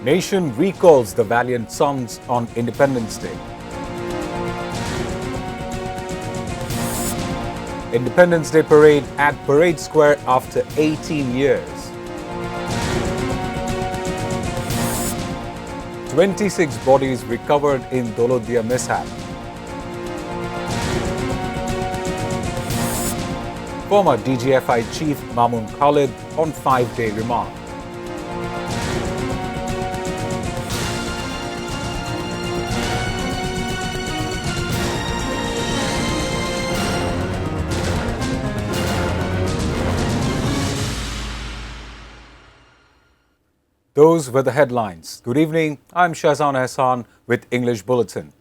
Nation recalls the Valiant sons on Independence Day. Independence Day parade at Parade Square after 18 years. 26 bodies recovered in Dolodia mishap. Former DGFI Chief Mahmud Khaled on 5-day remand. Those were the headlines. Good evening, I'm Shahzan Hassan with English Bulletin.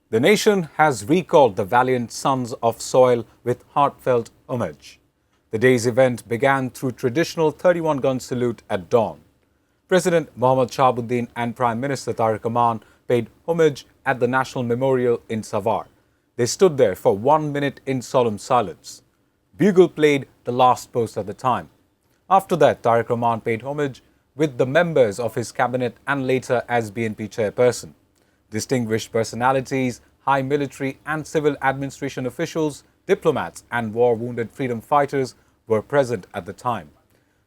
The nation has recalled the valiant sons of soil with heartfelt homage. The day's event began through traditional 31-gun salute at dawn. President Mohammad Shahabuddin and Prime Minister Tariq Rahman paid homage at the National Memorial in Savar. They stood there for 1 minute in solemn silence. Bugle played the last post at the time. After that, Tariq Rahman paid homage with the members of his cabinet and later as BNP chairperson. Distinguished personalities, high military and civil administration officials, diplomats and war-wounded freedom fighters were present at the time.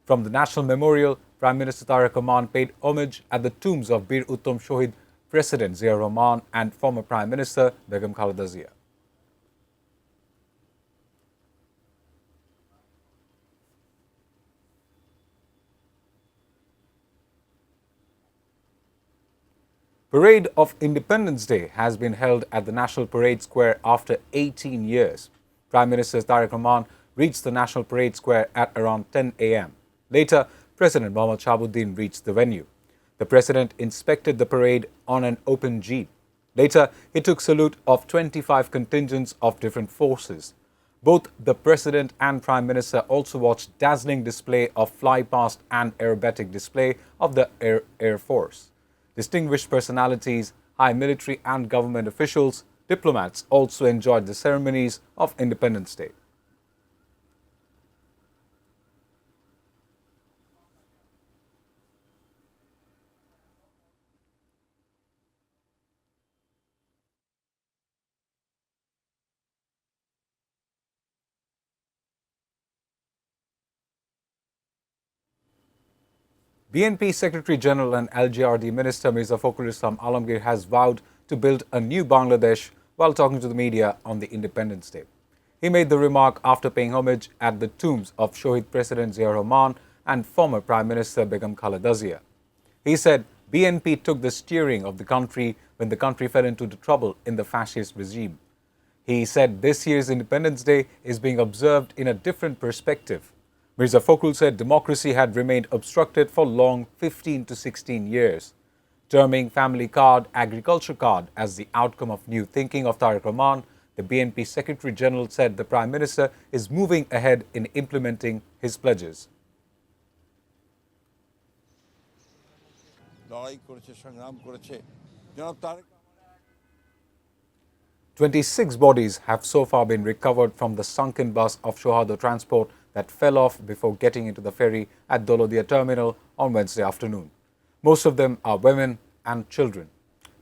From the National Memorial, Prime Minister Tariq Rahman paid homage at the tombs of Bir Uttam Shohid President Zia Rahman and former Prime Minister Begum Khaleda Zia. Parade of Independence Day has been held at the National Parade Square after 18 years. Prime Minister Tariq Rahman reached the National Parade Square at around 10 a.m. Later, President Mohammad Shahabuddin reached the venue. The President inspected the parade on an open jeep. Later, he took salute of 25 contingents of different forces. Both the President and Prime Minister also watched dazzling display of fly-past and aerobatic display of the Air Force. Distinguished personalities, high military and government officials, diplomats also enjoyed the ceremonies of Independence Day. BNP Secretary General and LGRD Minister Mirza Fakhrul Islam Alamgir has vowed to build a new Bangladesh while talking to the media on the Independence Day. He made the remark after paying homage at the tombs of Shohid President Zia Rahman and former Prime Minister Begum Khaleda Zia. He said BNP took the steering of the country when the country fell into the trouble in the fascist regime. He said this year's Independence Day is being observed in a different perspective. Mirza Fakhrul said democracy had remained obstructed for long 15 to 16 years. Terming family card, agriculture card as the outcome of new thinking of Tariq Rahman, the BNP Secretary General said the Prime Minister is moving ahead in implementing his pledges. 26 bodies have so far been recovered from the sunken bus of Shohada Transport that fell off before getting into the ferry at Dolodia Terminal on Wednesday afternoon. Most of them are women and children.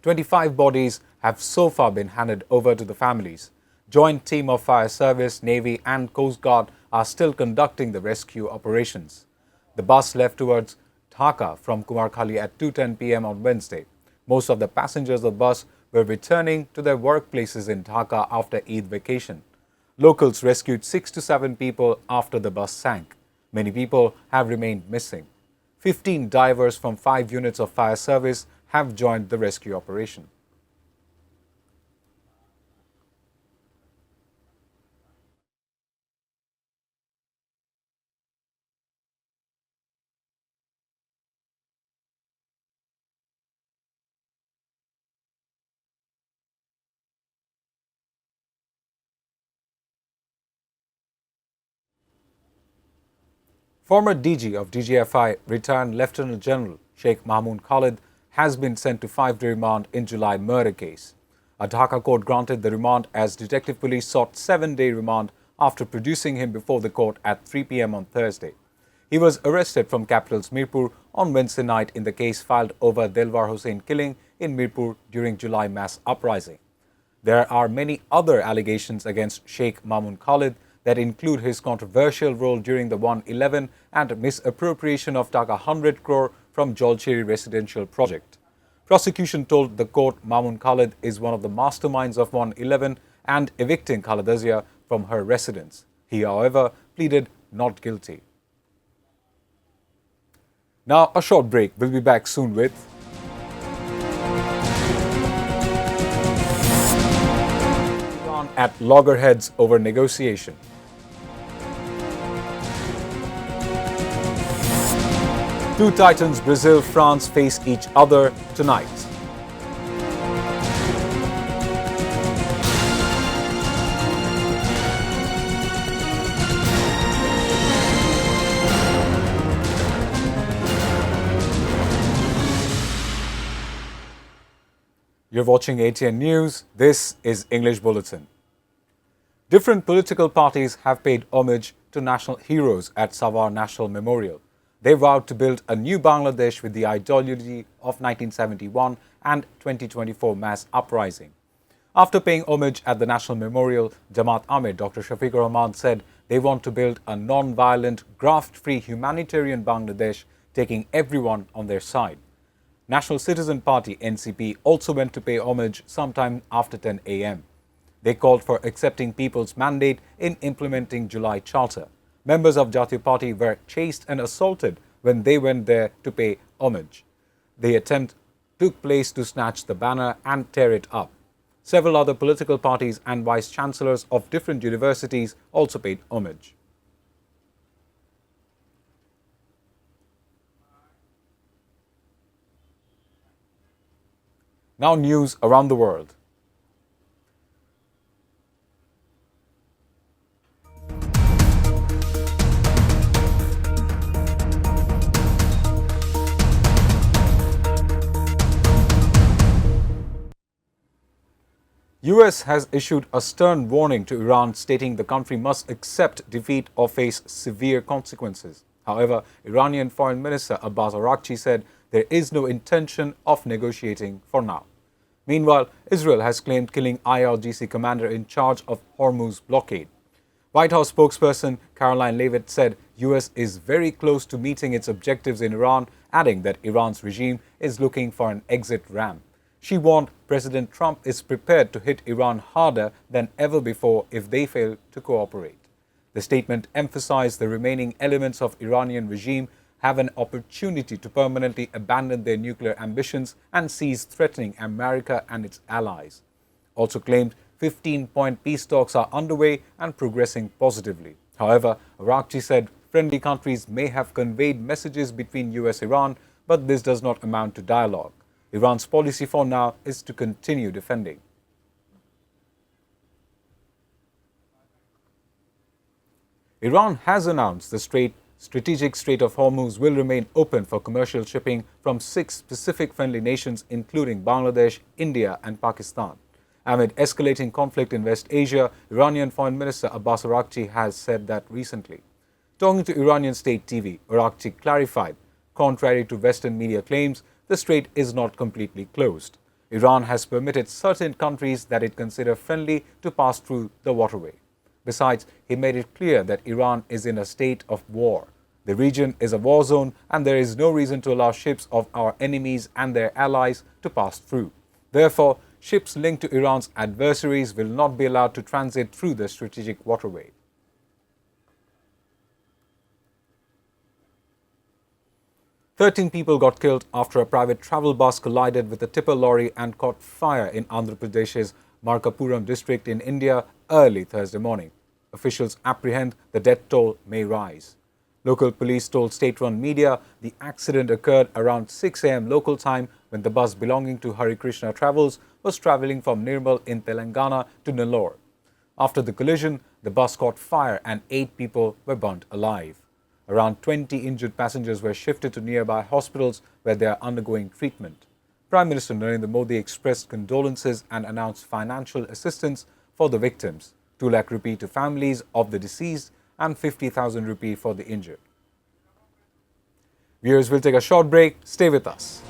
25 bodies have so far been handed over to the families. Joint team of Fire Service, Navy and Coast Guard are still conducting the rescue operations. The bus left towards Dhaka from Kumarkhali at 2:10 p.m. on Wednesday. Most of the passengers of the bus were returning to their workplaces in Dhaka after Eid vacation. Locals rescued 6 to 7 people after the bus sank. Many people have remained missing. 15 divers from 5 units of fire service have joined the rescue operation. Former DG of DGFI, retired Lieutenant General Shik Mahmud Khaled, has been sent to 5-day remand in July murder case. A Dhaka court granted the remand as detective police sought 7-day remand after producing him before the court at 3 p.m. on Thursday. He was arrested from capital's Mirpur on Wednesday night in the case filed over Delwar Hossain killing in Mirpur during July mass uprising. There are many other allegations against Shik Mahmud Khaled that include his controversial role during the 111 and misappropriation of Taka 100 crore from Jolcheri residential project. Prosecution told the court Mahmud Khaled is one of the masterminds of 111 and evicting Khaleda from her residence. He, however, pleaded not guilty. Now, a short break. We'll be back soon with Iran at loggerheads over negotiation. Two titans, Brazil, France, face each other tonight. You're watching ATN News. This is English Bulletin. Different political parties have paid homage to national heroes at Savar National Memorial. They vowed to build a new Bangladesh with the ideology of 1971 and 2024 mass uprising. After paying homage at the National Memorial, Jamaat Ahmed Dr. Shafiqur Rahman said they want to build a non-violent, graft-free humanitarian Bangladesh, taking everyone on their side. National Citizen Party NCP also went to pay homage sometime after 10 a.m. They called for accepting people's mandate in implementing July Charter. Members of Jatiya Party were chased and assaulted when they went there to pay homage. The attempt took place to snatch the banner and tear it up. Several other political parties and vice-chancellors of different universities also paid homage. Now news around the world. US has issued a stern warning to Iran, stating the country must accept defeat or face severe consequences. However, Iranian Foreign Minister Abbas Araghchi said there is no intention of negotiating for now. Meanwhile, Israel has claimed killing IRGC commander in charge of Hormuz blockade. White House spokesperson Caroline Leavitt said US is very close to meeting its objectives in Iran, adding that Iran's regime is looking for an exit ramp. She warned President Trump is prepared to hit Iran harder than ever before if they fail to cooperate. The statement emphasized the remaining elements of Iranian regime have an opportunity to permanently abandon their nuclear ambitions and cease threatening America and its allies. Also claimed 15-point peace talks are underway and progressing positively. However, Araghchi said friendly countries may have conveyed messages between US-Iran, but this does not amount to dialogue. Iran's policy for now is to continue defending. Iran has announced the strategic Strait of Hormuz will remain open for commercial shipping from 6 specific friendly nations, including Bangladesh, India, and Pakistan. Amid escalating conflict in West Asia, Iranian Foreign Minister Abbas Araghchi has said that recently. Talking to Iranian state TV, Araghchi clarified, contrary to Western media claims, the strait is not completely closed. Iran has permitted certain countries that it considers friendly to pass through the waterway. Besides, he made it clear that Iran is in a state of war. The region is a war zone and there is no reason to allow ships of our enemies and their allies to pass through. Therefore, ships linked to Iran's adversaries will not be allowed to transit through the strategic waterway. Thirteen people got killed after a private travel bus collided with a tipper lorry and caught fire in Andhra Pradesh's Markapuram district in India early Thursday morning. Officials apprehend the death toll may rise. Local police told state-run media the accident occurred around 6 a.m. local time when the bus belonging to Hare Krishna Travels was travelling from Nirmal in Telangana to Nellore. After the collision, the bus caught fire and 8 people were burnt alive. Around 20 injured passengers were shifted to nearby hospitals where they are undergoing treatment. Prime Minister Narendra Modi expressed condolences and announced financial assistance for the victims, 2 lakh rupee to families of the deceased and 50,000 rupee for the injured. Viewers, will take a short break. Stay with us.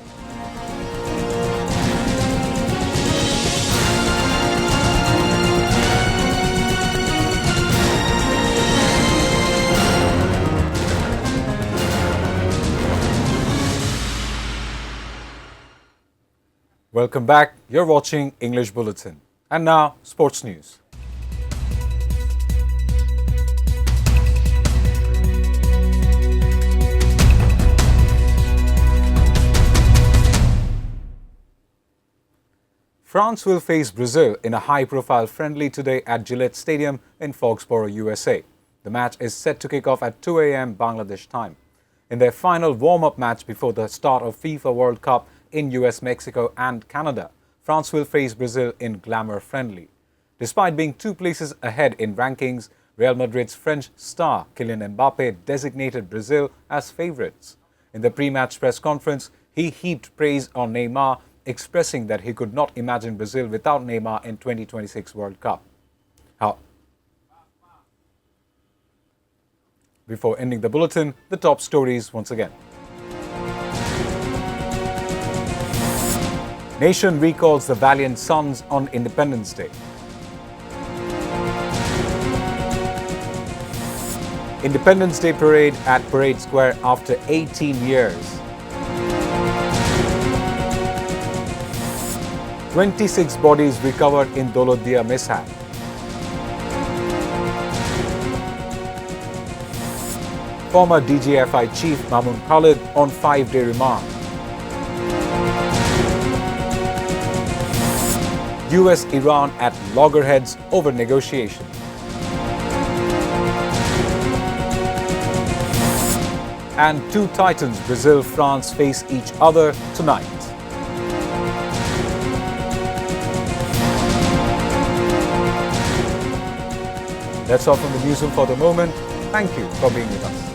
Welcome back. You're watching English Bulletin. And now, sports news. France will face Brazil in a high-profile friendly today at Gillette Stadium in Foxborough, USA. The match is set to kick off at 2 a.m. Bangladesh time. In their final warm-up match before the start of FIFA World Cup in US, Mexico and Canada, France will face Brazil in glamour friendly. Despite being 2 places ahead in rankings, Real Madrid's French star Kylian Mbappe designated Brazil as favourites. In the pre-match press conference, he heaped praise on Neymar, expressing that he could not imagine Brazil without Neymar in 2026 World Cup. Before ending the bulletin, the top stories once again. Nation recalls the Valiant sons on Independence Day. Independence Day parade at Parade Square after 18 years. 26 bodies recovered in Dolodia mishap. Former DGFI chief Mahmud Khaled on 5-day remand. US-Iran at loggerheads over negotiation. And 2 titans, Brazil-France, face each other tonight. That's all from the newsroom for the moment. Thank you for being with us.